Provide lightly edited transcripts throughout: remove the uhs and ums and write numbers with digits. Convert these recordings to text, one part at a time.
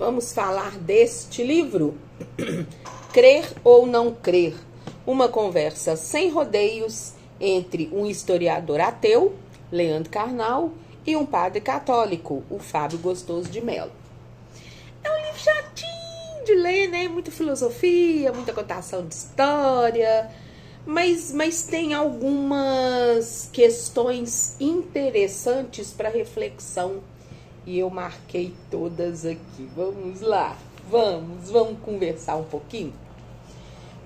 vamos falar deste livro, Crer ou Não Crer, uma conversa sem rodeios entre um historiador ateu, Leandro Carnal, e um padre católico, o Fábio Gostoso de Mello. É um livro chatinho de ler, né? Muita filosofia, muita contação de história, mas tem algumas questões interessantes para reflexão. E eu marquei todas aqui. Vamos lá, vamos conversar um pouquinho.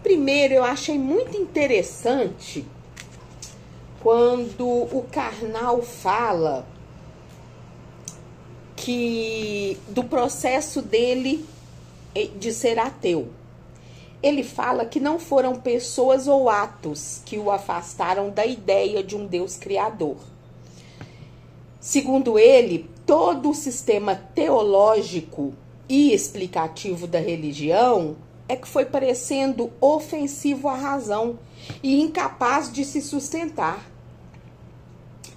Primeiro, eu achei muito interessante quando o Carnal fala do processo dele de ser ateu. Ele fala que não foram pessoas ou atos que o afastaram da ideia de um Deus criador. Segundo ele, todo o sistema teológico e explicativo da religião é que foi parecendo ofensivo à razão e incapaz de se sustentar.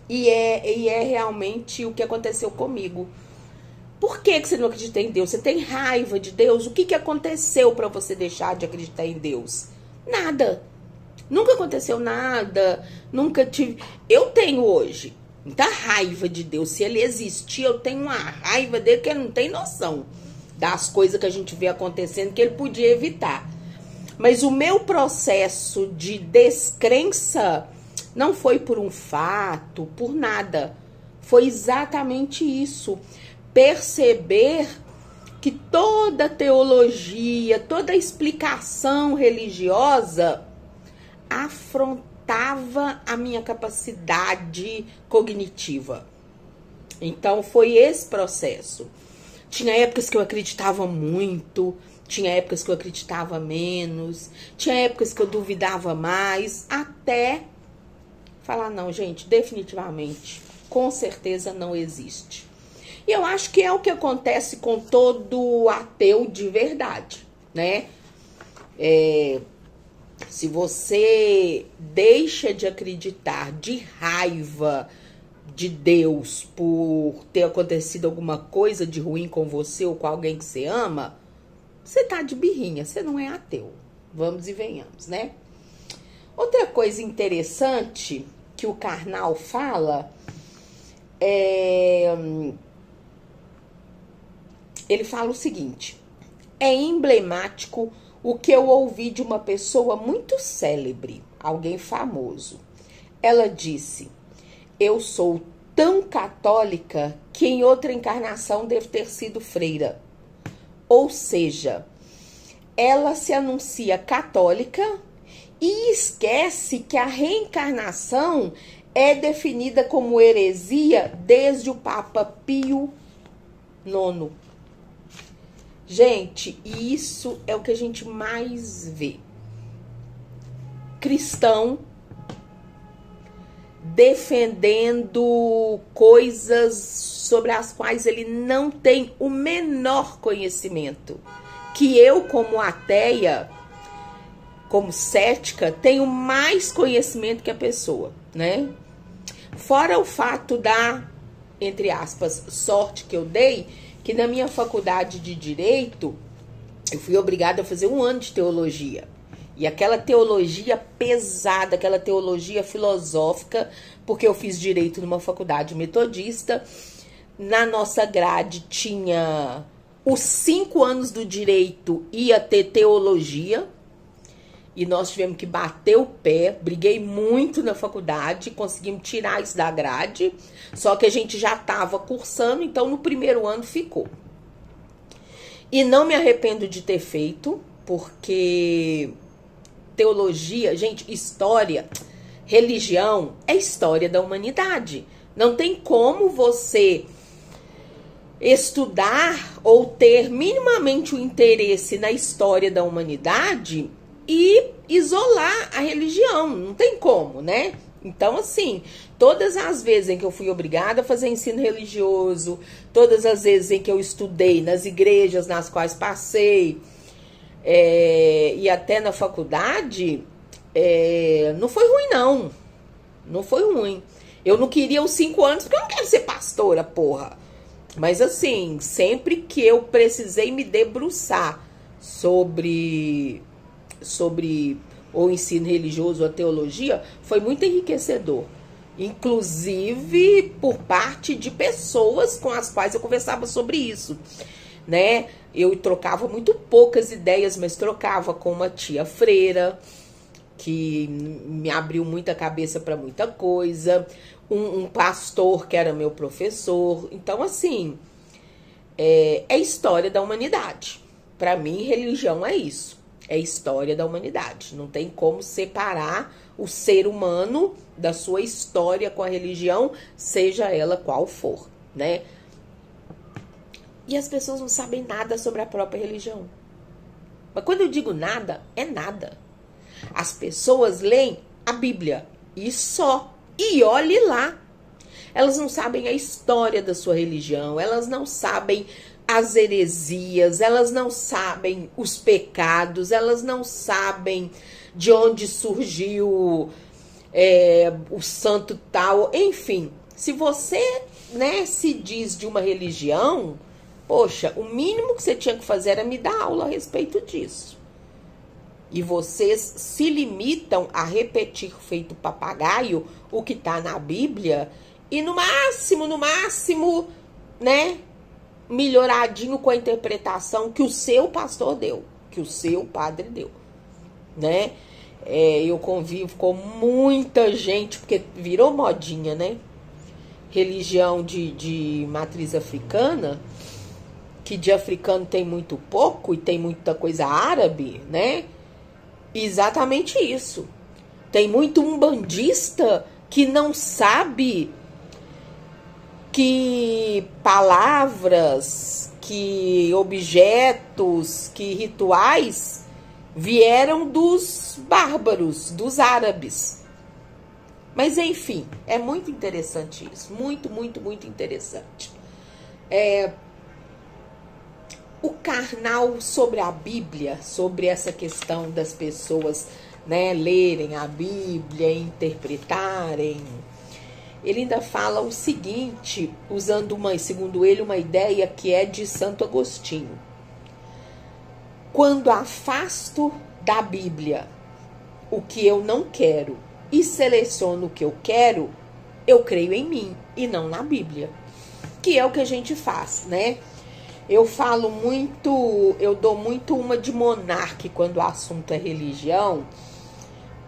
E é realmente o que aconteceu comigo. Por que você não acredita em Deus? Você tem raiva de Deus? O que aconteceu para você deixar de acreditar em Deus? Nada. Nunca aconteceu nada. Nunca tive. Eu tenho hoje muita raiva de Deus. Se ele existir, eu tenho uma raiva dele que ele não tem noção das coisas que a gente vê acontecendo que ele podia evitar. Mas o meu processo de descrença não foi por um fato, por nada. Foi exatamente isso. Perceber que toda teologia, toda explicação religiosa afrontava a minha capacidade cognitiva. Então, foi esse processo. Tinha épocas que eu acreditava muito, tinha épocas que eu acreditava menos, tinha épocas que eu duvidava mais, até falar, não, gente, definitivamente, com certeza não existe. E eu acho que é o que acontece com todo ateu de verdade, né? Se você deixa de acreditar de raiva de Deus por ter acontecido alguma coisa de ruim com você ou com alguém que você ama, você tá de birrinha, você não é ateu. Vamos e venhamos, né? Outra coisa interessante que o Carnal fala ele fala o seguinte: é emblemático o que eu ouvi de uma pessoa muito célebre, alguém famoso. Ela disse: eu sou tão católica que em outra encarnação devo ter sido freira. Ou seja, ela se anuncia católica e esquece que a reencarnação é definida como heresia desde o Papa Pio IX. Gente, isso é o que a gente mais vê. Cristão defendendo coisas sobre as quais ele não tem o menor conhecimento. Que eu, como ateia, como cética, tenho mais conhecimento que a pessoa, né? Fora o fato da, entre aspas, sorte que eu dei, que na minha faculdade de Direito, eu fui obrigada a fazer 1 ano de teologia. E aquela teologia pesada, aquela teologia filosófica, porque eu fiz Direito numa faculdade metodista, na nossa grade tinha os 5 anos do Direito, ia ter teologia, e nós tivemos que bater o pé, briguei muito na faculdade, conseguimos tirar isso da grade, só que a gente já estava cursando, então no primeiro ano ficou. E não me arrependo de ter feito, porque teologia, gente, história, religião é história da humanidade. Não tem como você estudar ou ter minimamente o interesse na história da humanidade e isolar a religião, não tem como, né? Então, assim, todas as vezes em que eu fui obrigada a fazer ensino religioso, todas as vezes em que eu estudei nas igrejas nas quais passei, e até na faculdade, não foi ruim, não. Não foi ruim. Eu não queria os 5 anos, porque eu não quero ser pastora, porra. Mas assim, sempre que eu precisei me debruçar sobre o ensino religioso, a teologia, foi muito enriquecedor. Inclusive por parte de pessoas com as quais eu conversava sobre isso, né? Eu trocava muito poucas ideias, mas trocava com uma tia freira, que me abriu muita cabeça para muita coisa, um pastor que era meu professor. Então, assim, é história da humanidade. Para mim, religião é isso. É história da humanidade. Não tem como separar o ser humano da sua história com a religião, seja ela qual for, né? E as pessoas não sabem nada sobre a própria religião. Mas quando eu digo nada, é nada. As pessoas leem a Bíblia e só. E olhe lá. Elas não sabem a história da sua religião, elas não sabem as heresias, elas não sabem os pecados, elas não sabem de onde surgiu o santo tal. Enfim, se você, né, se diz de uma religião, poxa, o mínimo que você tinha que fazer era me dar aula a respeito disso. E vocês se limitam a repetir feito papagaio o que está na Bíblia e no máximo, né, melhoradinho com a interpretação que o seu pastor deu, que o seu padre deu, né? Eu convivo com muita gente, porque virou modinha, né? Religião de matriz africana, que de africano tem muito pouco e tem muita coisa árabe, né? Exatamente isso. Tem muito umbandista que não sabe que palavras, que objetos, que rituais vieram dos bárbaros, dos árabes. Mas enfim, é muito interessante isso. Muito, muito, muito interessante. O carnal sobre a Bíblia, sobre essa questão das pessoas, né, lerem a Bíblia, interpretarem, ele ainda fala o seguinte, usando segundo ele, uma ideia que é de Santo Agostinho. Quando afasto da Bíblia o que eu não quero e seleciono o que eu quero, eu creio em mim e não na Bíblia. Que é o que a gente faz, né? Eu falo muito, eu dou muito uma de monarca quando o assunto é religião,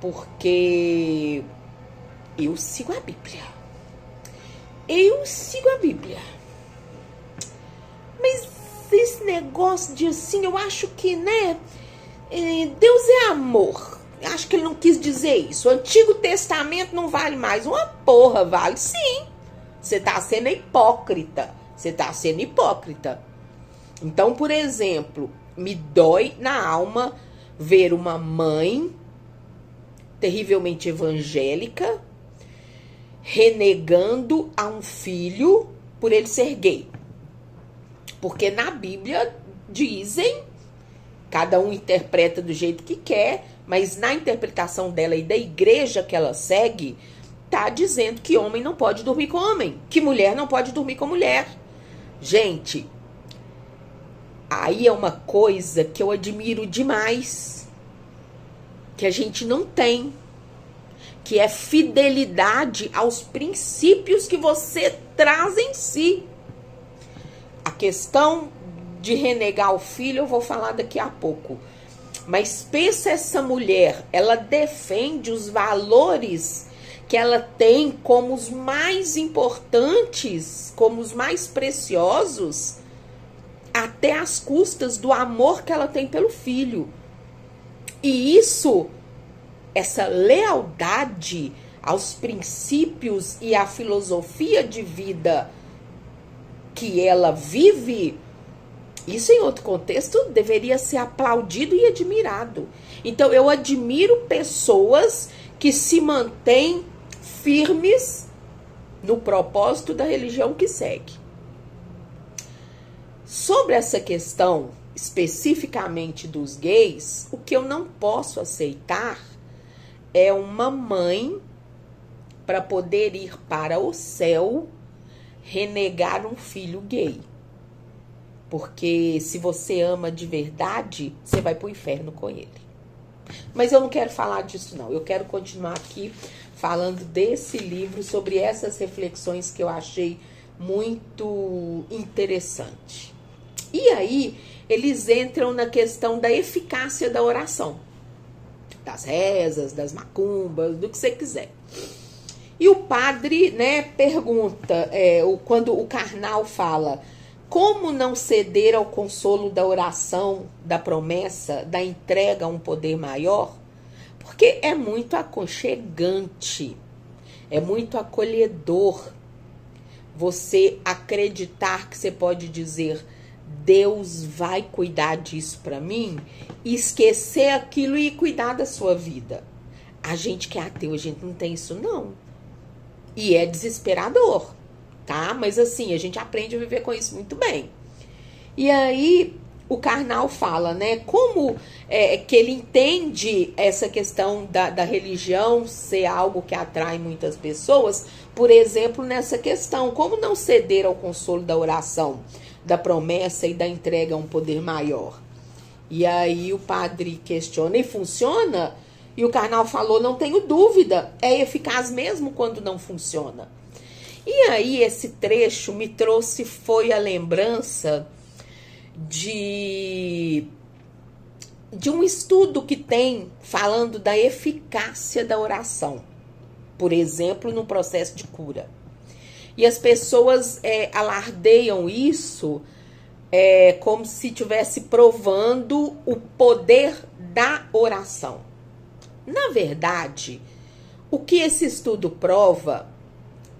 porque eu sigo a Bíblia. Eu sigo a Bíblia. Mas esse negócio de assim, eu acho que, né, Deus é amor. Acho que ele não quis dizer isso. O Antigo Testamento não vale mais. Uma porra, vale sim. Você tá sendo hipócrita. Você tá sendo hipócrita. Então, por exemplo, me dói na alma ver uma mãe terrivelmente evangélica renegando a um filho por ele ser gay. Porque na Bíblia dizem, cada um interpreta do jeito que quer, mas na interpretação dela e da igreja que ela segue, tá dizendo que homem não pode dormir com homem, que mulher não pode dormir com mulher. Gente, aí é uma coisa que eu admiro demais, que a gente não tem, que é fidelidade aos princípios que você traz em si. A questão de renegar o filho eu vou falar daqui a pouco. Mas pensa essa mulher, ela defende os valores que ela tem como os mais importantes, como os mais preciosos, até às custas do amor que ela tem pelo filho. E isso, essa lealdade aos princípios e à filosofia de vida que ela vive, isso em outro contexto deveria ser aplaudido e admirado. Então eu admiro pessoas que se mantêm firmes no propósito da religião que segue. Sobre essa questão especificamente dos gays, o que eu não posso aceitar é uma mãe, para poder ir para o céu, renegar um filho gay. Porque se você ama de verdade, você vai pro inferno com ele. Mas eu não quero falar disso, não. Eu quero continuar aqui falando desse livro, sobre essas reflexões que eu achei muito interessante. E aí, eles entram na questão da eficácia da oração. Das rezas, das macumbas, do que você quiser. E o padre, né, pergunta, quando o carnal fala, como não ceder ao consolo da oração, da promessa, da entrega a um poder maior? Porque é muito aconchegante, é muito acolhedor você acreditar que você pode dizer, Deus vai cuidar disso para mim, e esquecer aquilo e cuidar da sua vida. A gente que é ateu, a gente não tem isso não. E é desesperador, tá? Mas assim, a gente aprende a viver com isso muito bem. E aí, o carnal fala, né? Como que ele entende essa questão da religião ser algo que atrai muitas pessoas, por exemplo, nessa questão, como não ceder ao consolo da oração, da promessa e da entrega a um poder maior? E aí o padre questiona, e funciona? E o carnal falou, não tenho dúvida, é eficaz mesmo quando não funciona. E aí esse trecho me trouxe, foi a lembrança de um estudo que tem falando da eficácia da oração, por exemplo, no processo de cura. E as pessoas alardeiam isso como se estivesse provando o poder da oração. Na verdade, o que esse estudo prova,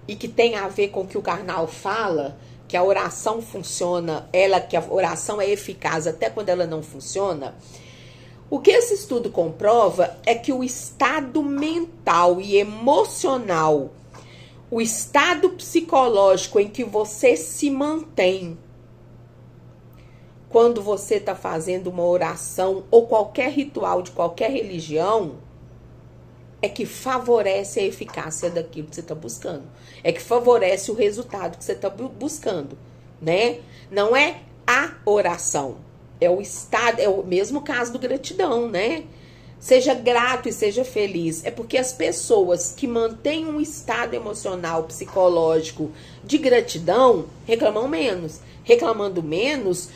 e que tem a ver com o que o carnal fala, que a oração funciona, que a oração é eficaz até quando ela não funciona, o que esse estudo comprova é que o estado mental e emocional, o estado psicológico em que você se mantém quando você está fazendo uma oração ou qualquer ritual de qualquer religião, é que favorece a eficácia daquilo que você está buscando. É que favorece o resultado que você está buscando, né? Não é a oração, é o estado, é o mesmo caso do gratidão, né? Seja grato e seja feliz. É porque as pessoas que mantêm um estado emocional, psicológico de gratidão, reclamam menos. Reclamando menos,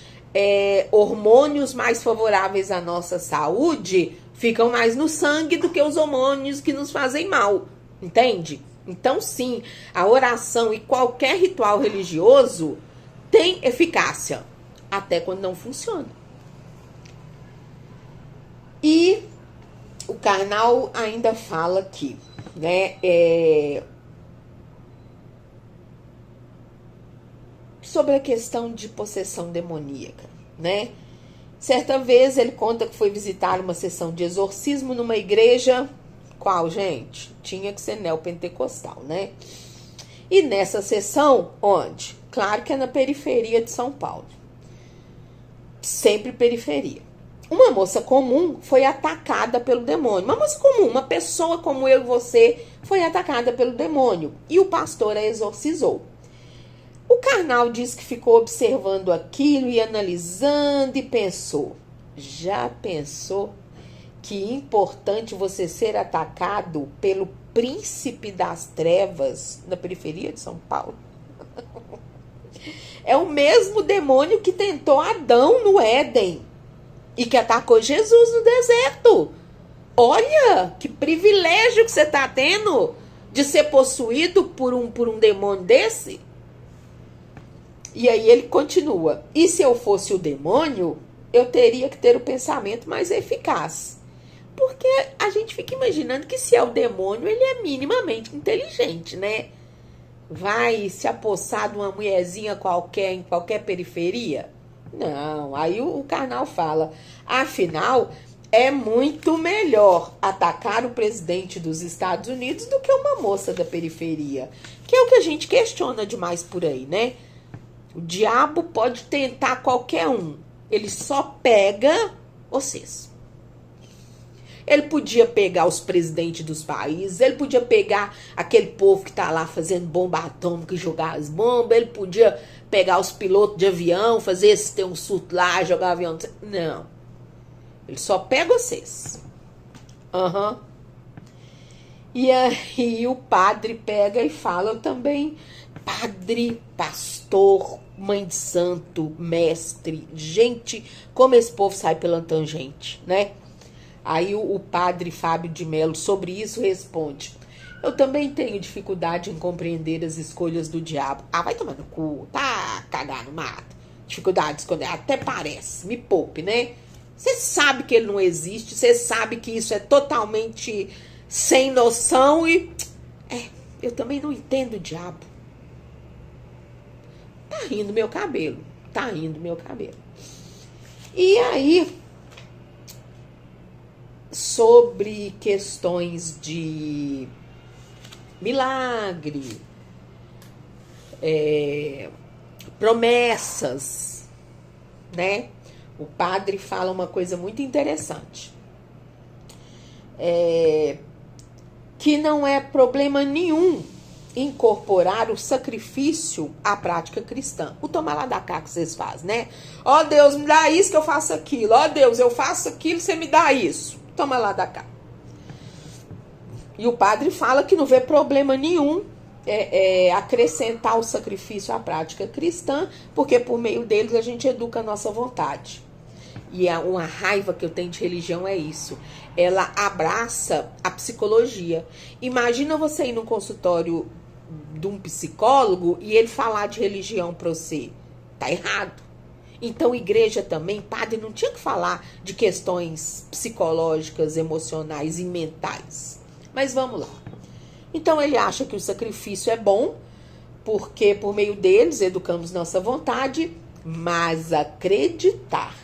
hormônios mais favoráveis à nossa saúde ficam mais no sangue do que os hormônios que nos fazem mal, entende? Então, sim, a oração e qualquer ritual religioso tem eficácia, até quando não funciona. E o carnal ainda fala aqui, né, sobre a questão de possessão demoníaca, né? Certa vez ele conta que foi visitar uma sessão de exorcismo numa igreja, qual, gente? Tinha que ser neopentecostal, né? E nessa sessão, onde? Claro que é na periferia de São Paulo. Sempre periferia. Uma moça comum foi atacada pelo demônio. Uma moça comum, uma pessoa como eu e você, foi atacada pelo demônio. E o pastor a exorcizou. O carnal diz que ficou observando aquilo e analisando e pensou. Já pensou que é importante você ser atacado pelo príncipe das trevas na periferia de São Paulo? É o mesmo demônio que tentou Adão no Éden e que atacou Jesus no deserto. Olha, que privilégio que você está tendo de ser possuído por um demônio desse. E aí ele continua. E se eu fosse o demônio, eu teria que ter o pensamento mais eficaz. Porque a gente fica imaginando que se é o demônio, ele é minimamente inteligente, né? Vai se apossar de uma mulherzinha qualquer, em qualquer periferia? Não, aí o carnal fala. Afinal, é muito melhor atacar o presidente dos Estados Unidos do que uma moça da periferia. Que é o que a gente questiona demais por aí, né? O diabo pode tentar qualquer um. Ele só pega vocês. Ele podia pegar os presidentes dos países, ele podia pegar aquele povo que tá lá fazendo bomba atômica e jogar as bombas, ele podia pegar os pilotos de avião, fazer se tem um surto lá, jogar avião. Não. Ele só pega vocês. E aí o padre pega e fala, eu também, padre, pastor, mãe de santo, mestre, gente, como esse povo sai pela tangente, né? Aí o padre Fábio de Mello sobre isso responde, eu também tenho dificuldade em compreender as escolhas do diabo. Ah, vai tomar no cu, tá cagar no mato. Dificuldade de esconder, até parece, me poupe, né? Você sabe que ele não existe, você sabe que isso é totalmente sem noção e... eu também não entendo o diabo. Tá rindo meu cabelo, tá rindo meu cabelo. E aí, sobre questões de milagre, promessas, né? O padre fala uma coisa muito interessante. Que não é problema nenhum incorporar o sacrifício à prática cristã. O tomar lá da cá que vocês fazem, né? Ó Deus, me dá isso que eu faço aquilo. Ó Deus, eu faço aquilo, você me dá isso. Toma lá da cá. E o padre fala que não vê problema nenhum acrescentar o sacrifício à prática cristã, porque por meio deles a gente educa a nossa vontade. E uma raiva que eu tenho de religião é isso. Ela abraça a psicologia. Imagina você ir num consultório de um psicólogo e ele falar de religião para você. Tá errado. Então, igreja também, padre não tinha que falar de questões psicológicas, emocionais e mentais. Mas vamos lá. Então, ele acha que o sacrifício é bom, porque por meio deles educamos nossa vontade, mas acreditar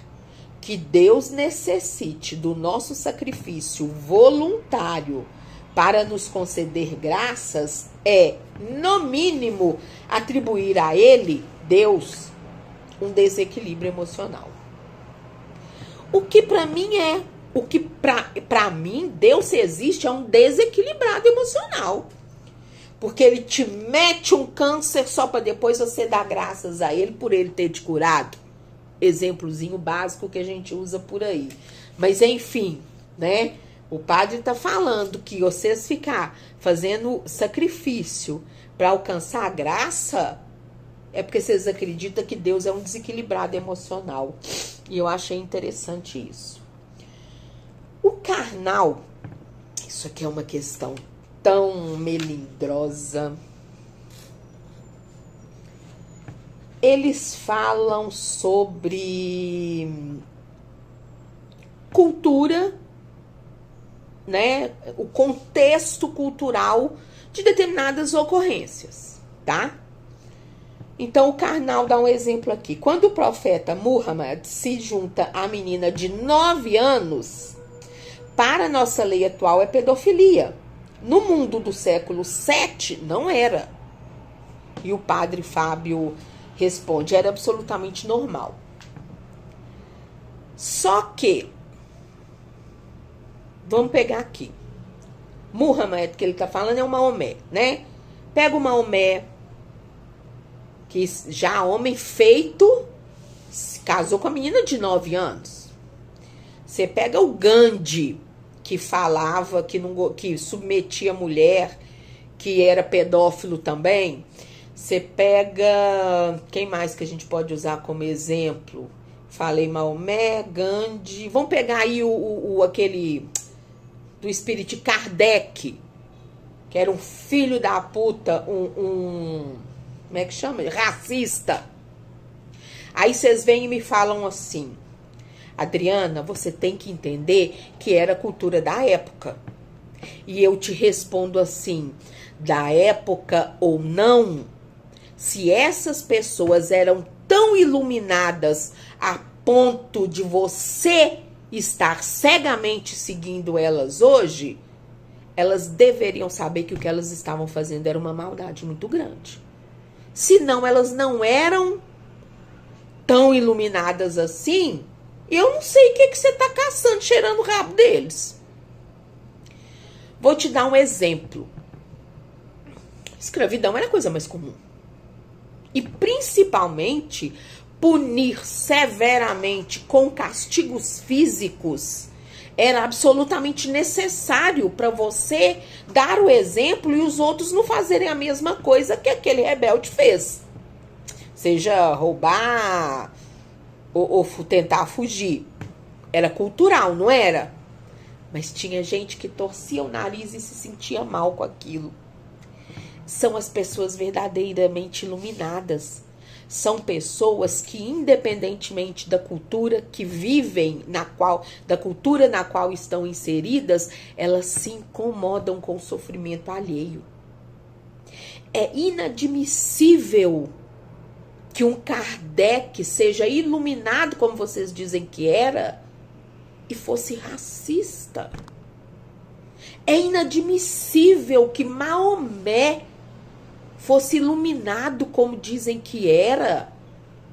que Deus necessite do nosso sacrifício voluntário para nos conceder graças é, no mínimo, atribuir a Ele, Deus, um desequilíbrio emocional. O que para mim para mim, Deus se existe é um desequilibrado emocional. Porque ele te mete um câncer só para depois você dar graças a ele por ele ter te curado. Exemplozinho básico que a gente usa por aí. Mas enfim, né? O padre tá falando que vocês ficar fazendo sacrifício para alcançar a graça é porque vocês acreditam que Deus é um desequilibrado emocional. E eu achei interessante isso. O carnal, isso aqui é uma questão tão melindrosa. Eles falam sobre cultura, né? O contexto cultural de determinadas ocorrências, tá? Então, o carnal dá um exemplo aqui. Quando o profeta Muhammad se junta à menina de 9 anos, para a nossa lei atual é pedofilia. No mundo do século VII, não era. E o padre Fábio responde, era absolutamente normal. Só que, vamos pegar aqui. Muhammad, que ele está falando, é o Maomé, né? Pega o Maomé, que já homem feito, se casou com a menina de 9 anos. Você pega o Gandhi, que falava que submetia a mulher, que era pedófilo também. Você pega... Quem mais que a gente pode usar como exemplo? Falei Maomé, Gandhi... Vamos pegar aí aquele... do espírito de Kardec, que era um filho da puta, como é que chama? Racista. Aí vocês vêm e me falam assim, Adriana, você tem que entender que era a cultura da época. E eu te respondo assim, da época ou não, se essas pessoas eram tão iluminadas a ponto de você estar cegamente seguindo elas hoje, elas deveriam saber que o que elas estavam fazendo era uma maldade muito grande. Senão elas não eram tão iluminadas assim, eu não sei o que você tá caçando, cheirando o rabo deles. Vou te dar um exemplo. Escravidão era a coisa mais comum. E principalmente punir severamente com castigos físicos era absolutamente necessário para você dar o exemplo e os outros não fazerem a mesma coisa que aquele rebelde fez. Seja roubar ou tentar fugir. Era cultural, não era? Mas tinha gente que torcia o nariz e se sentia mal com aquilo. São as pessoas verdadeiramente iluminadas. São pessoas que, independentemente da cultura que vivem, da cultura na qual estão inseridas, elas se incomodam com o sofrimento alheio. É inadmissível que um Kardec seja iluminado, como vocês dizem que era, e fosse racista. É inadmissível que Maomé fosse iluminado, como dizem que era,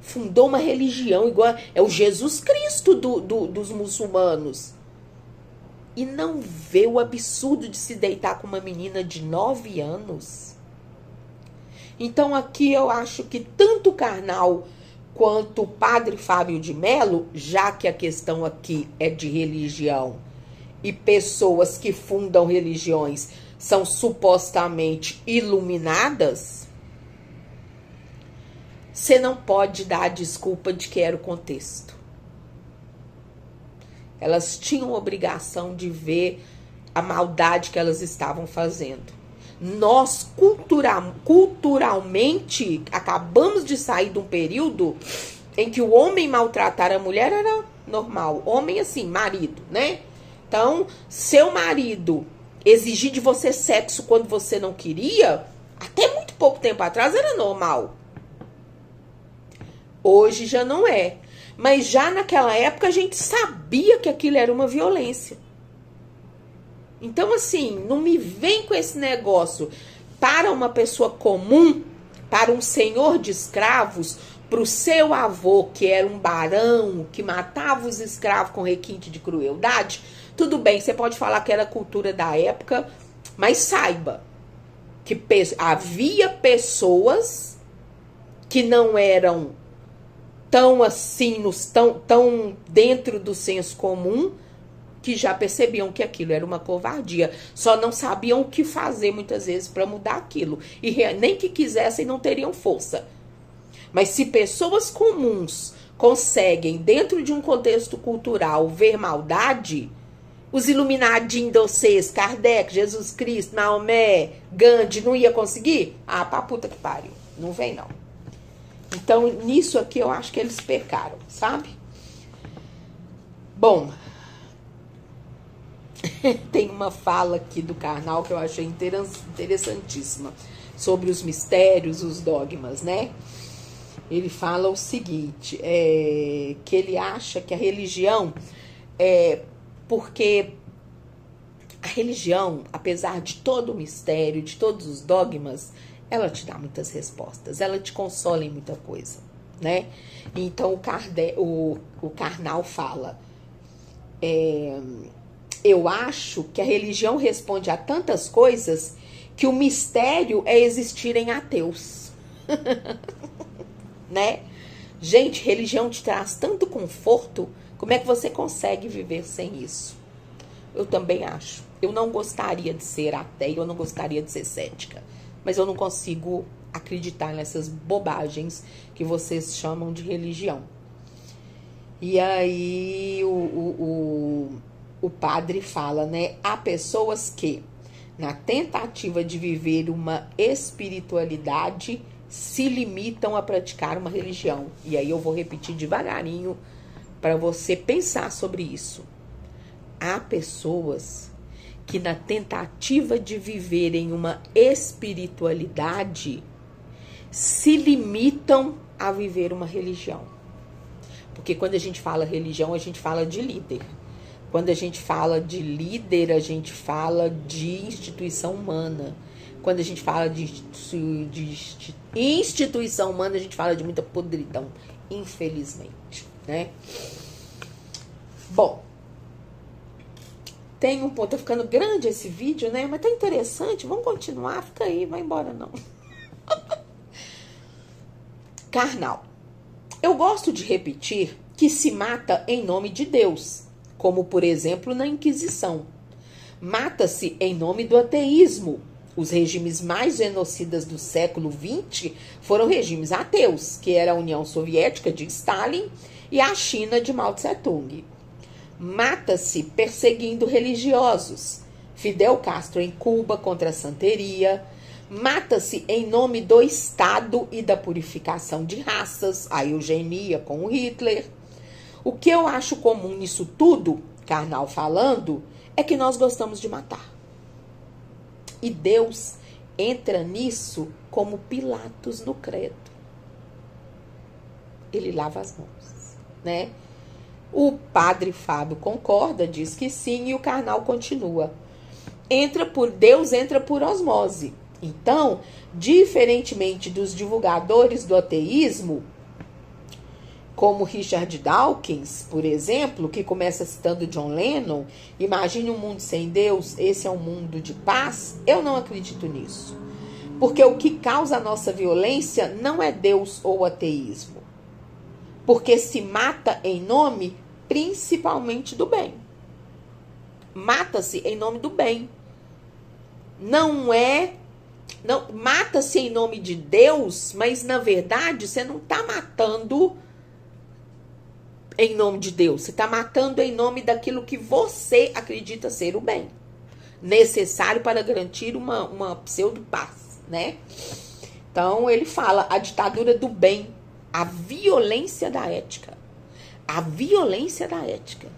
fundou uma religião igual, é o Jesus Cristo dos muçulmanos, e não vê o absurdo de se deitar com uma menina de 9 anos. Então aqui eu acho que tanto o Karnal quanto o padre Fábio de Mello, já que a questão aqui é de religião e pessoas que fundam religiões são supostamente iluminadas, você não pode dar a desculpa de que era o contexto. Elas tinham obrigação de ver a maldade que elas estavam fazendo. Nós, culturalmente, acabamos de sair de um período em que o homem maltratar a mulher era normal. Homem, assim, marido, né? Então, seu marido exigir de você sexo quando você não queria, até muito pouco tempo atrás era normal. Hoje já não é. Mas já naquela época a gente sabia que aquilo era uma violência. Então, assim, não me vem com esse negócio para uma pessoa comum, para um senhor de escravos, para o seu avô, que era um barão, que matava os escravos com requinte de crueldade. Tudo bem, você pode falar que era a cultura da época, mas saiba que havia pessoas que não eram tão assim, tão dentro do senso comum, que já percebiam que aquilo era uma covardia. Só não sabiam o que fazer muitas vezes para mudar aquilo. E nem que quisessem, não teriam força. Mas se pessoas comuns conseguem, dentro de um contexto cultural, ver maldade, os iluminadinhos de vocês, Kardec, Jesus Cristo, Maomé, Gandhi, não ia conseguir? Ah, pra puta que pariu. Não vem, não. Então, nisso aqui, eu acho que eles pecaram, sabe? Bom, tem uma fala aqui do Karnal que eu achei interessantíssima, sobre os mistérios, os dogmas, né? Ele fala o seguinte, que ele acha que a religião porque a religião, apesar de todo o mistério, de todos os dogmas, ela te dá muitas respostas, ela te consola em muita coisa, né? Então o Karnal fala, eu acho que a religião responde a tantas coisas que o mistério é existir em ateus. Né? Gente, religião te traz tanto conforto, como é que você consegue viver sem isso? Eu também acho. Eu não gostaria de ser ateia, eu não gostaria de ser cética, mas eu não consigo acreditar nessas bobagens que vocês chamam de religião. E aí o padre fala, né? Há pessoas que, na tentativa de viver uma espiritualidade, se limitam a praticar uma religião. E aí eu vou repetir devagarinho para você pensar sobre isso. Há pessoas que, na tentativa de viverem uma espiritualidade, se limitam a viver uma religião. Porque quando a gente fala religião, a gente fala de líder. Quando a gente fala de líder, a gente fala de instituição humana. Quando a gente fala de instituição humana, a gente fala de muita podridão, infelizmente, né? Bom, tem um ponto, tá ficando grande esse vídeo, né? Mas tá interessante, vamos continuar, fica aí, vai embora não. Carnal. Eu gosto de repetir que se mata em nome de Deus, como por exemplo na Inquisição. Mata-se em nome do ateísmo. Os regimes mais genocidas do século XX foram regimes ateus, que era a União Soviética de Stalin e a China de Mao Tse-tung. Mata-se perseguindo religiosos. Fidel Castro em Cuba contra a santeria. Mata-se em nome do Estado e da purificação de raças, a eugenia com o Hitler. O que eu acho comum nisso tudo, carnal falando, é que nós gostamos de matar. E Deus entra nisso como Pilatos no credo. Ele lava as mãos, né? O padre Fábio concorda, diz que sim, e o carnal continua. Deus entra por osmose. Então, diferentemente dos divulgadores do ateísmo, como Richard Dawkins, por exemplo, que começa citando John Lennon, imagine um mundo sem Deus, esse é um mundo de paz, eu não acredito nisso. Porque o que causa a nossa violência não é Deus ou ateísmo. Porque se mata em nome, principalmente, do bem. Mata-se em nome do bem. Mata-se em nome de Deus, mas na verdade você não está matando em nome de Deus. Você está matando em nome daquilo que você acredita ser o bem. Necessário para garantir uma pseudo-paz, né? Então ele fala a ditadura do bem, a violência da ética. A violência da ética.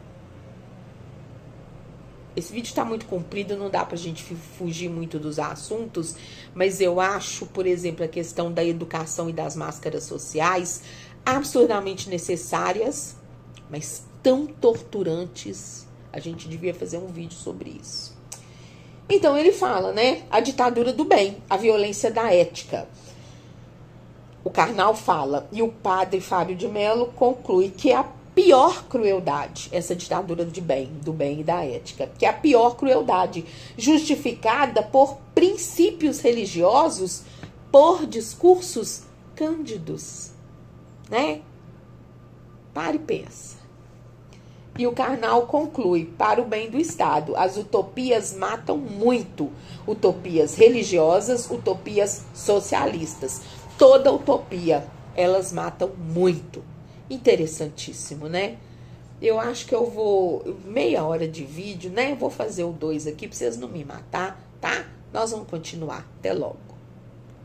Esse vídeo está muito comprido, não dá pra gente fugir muito dos assuntos, mas eu acho, por exemplo, a questão da educação e das máscaras sociais absurdamente necessárias, mas tão torturantes. A gente devia fazer um vídeo sobre isso. Então ele fala, né? A ditadura do bem, a violência da ética. O carnal fala, e o padre Fábio de Mello conclui que é a pior crueldade, essa ditadura do bem e da ética, que é a pior crueldade, justificada por princípios religiosos, por discursos cândidos, né? Para e pensa. E o carnal conclui, para o bem do Estado, as utopias matam muito, utopias religiosas, utopias socialistas. Toda utopia, elas matam muito. Interessantíssimo, né? Eu acho que eu vou... Meia hora de vídeo, né? Vou fazer o 2 aqui pra vocês não me matar, tá? Nós vamos continuar. Até logo.